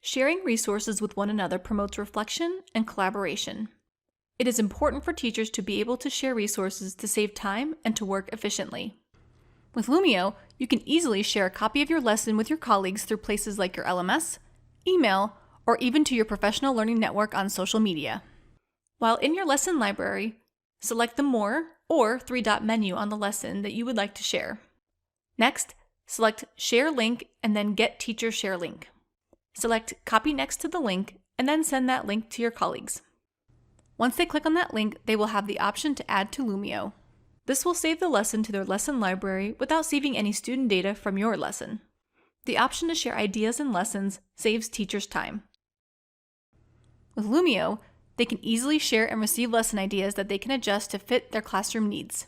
Sharing resources with one another promotes reflection and collaboration. It is important for teachers to be able to share resources to save time and to work efficiently. With Lumio, you can easily share a copy of your lesson with your colleagues through places like your LMS, email, or even to your professional learning network on social media. While in your lesson library, select the More or three-dot menu on the lesson that you would like to share. Next, select Share Link and then Get Teacher Share Link. Select Copy Next to the link and then send that link to your colleagues. Once they click on that link, they will have the option to add to Lumio. This will save the lesson to their lesson library without saving any student data from your lesson. The option to share ideas and lessons saves teachers time. With Lumio, they can easily share and receive lesson ideas that they can adjust to fit their classroom needs.